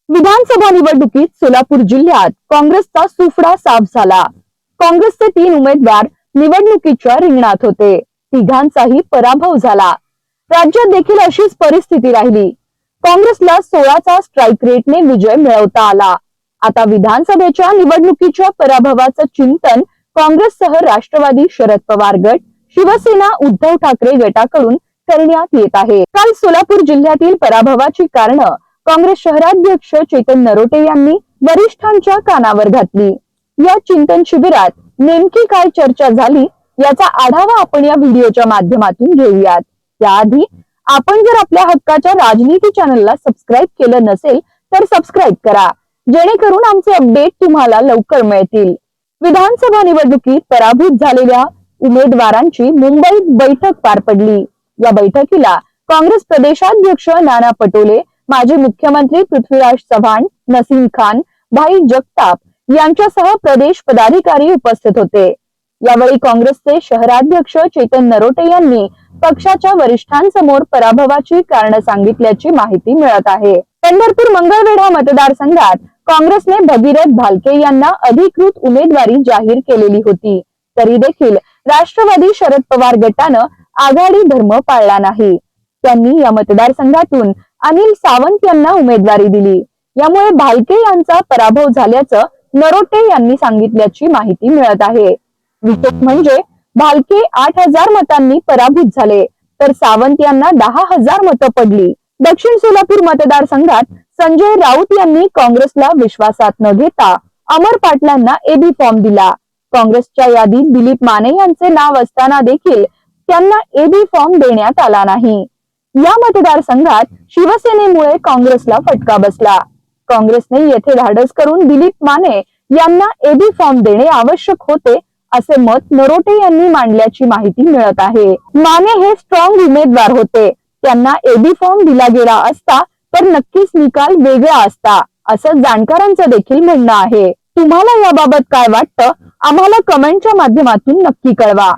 विधानसभा निवडणुकीत सोलापूर जिल्ह्यात काँग्रेसचा सुफडा साफ झाला। काँग्रेसचे 3 उमेदवार निवडणुकीच्या रिंगणात होते, तिघांचाही पराभव झाला। राज्यात देखील अशीच परिस्थिती राहिली। काँग्रेसला 16चा स्ट्राइक रेटने विजय मिळवता आला। आता विधानसभेच्या निवडणुकीच्या पराभवाचं चिंतन काँग्रेससह राष्ट्रवादी शरद पवार गट, शिवसेना उद्धव ठाकरे गटाकडून करण्यात येत आहे। काल सोलापूर जिल्ह्यातील पराभवाची कारणं काँग्रेस शहराध्यक्ष चेतन नरोटे यांनी वरिष्ठांच्या कानावर घातली। या चिंतन शिबिरात नेमकी काय चर्चा झाली याचा आढावा आपण या व्हिडिओच्या माध्यमातून घेऊयात। त्याआधी आपण जर आपल्या हक्काच्या राजनीती चॅनलला सबस्क्राइब केलं नसेल तर सबस्क्राइब करा, जेणेकरून आमचे अपडेट तुम्हाला लवकर मिळतील। विधानसभा निवडणुकीत पराभूत झालेल्या उमेदवारांची मुंबईत बैठक पार पडली। या बैठकीला काँग्रेस प्रदेशाध्यक्ष नाना पटोले, माजी मुख्यमंत्री पृथ्वीराज चव्हाण, नसीम खान, भाई जगताप यांच्यासह प्रदेश पदाधिकारी उपस्थित होते। यावेळी काँग्रेसचे शहराध्यक्ष चेतन नरोटे यांनी पक्षाच्या वरिष्ठांसमोर पराभवाची कारण सांगितल्याची माहिती मिळत आहे। पंढरपूर मंगळवेढा मतदारसंघात काँग्रेसने भगीरथ भालके यांना अधिकृत उमेदवारी जाहीर केलेली होती, तरी देखील राष्ट्रवादी शरद पवार गटानं आघाडी धर्म पाळला नाही। त्यांनी या मतदारसंघातून अनिल सावंत यांना उमेदवारी दिली। यामुळे भालके यांचा पराभव झाल्याचं नरोटे यांनी सांगितल्याची माहिती मिळत आहे। विशेष म्हणजे भालके 8,000 मतांनी पराभूत झाले, तर सावंत यांना 10,000 मतं पडली। दक्षिण सोलापूर मतदारसंघात संजय राऊत यांनी काँग्रेसला विश्वासात न घेता अमर पाटलांना एबी फॉर्म दिला। काँग्रेसच्या यादीत दिलीप माने यांचे नाव असताना देखील त्यांना एबी फॉर्म देण्यात आला नाही। या मतदारसंघात शिवसेनेमुळे काँग्रेसला फटका बसला। काँग्रेसने येथे धाडस करून दिलीप माने यांना एबी फॉर्म देणे आवश्यक होते असे मत नरोटे यांनी मांडल्याची माहिती मिळत आहे। माने हे स्ट्रॉंग उमेदवार होते, त्यांना एबी फॉर्म दिला गेला असता तर नक्कीच निकाल वेगळा असता, असं जाणकारांचं देखील म्हणणं आहे। तुम्हाला याबाबत काय वाटतं आम्हाला कमेंटच्या माध्यमातून नक्की कळवा।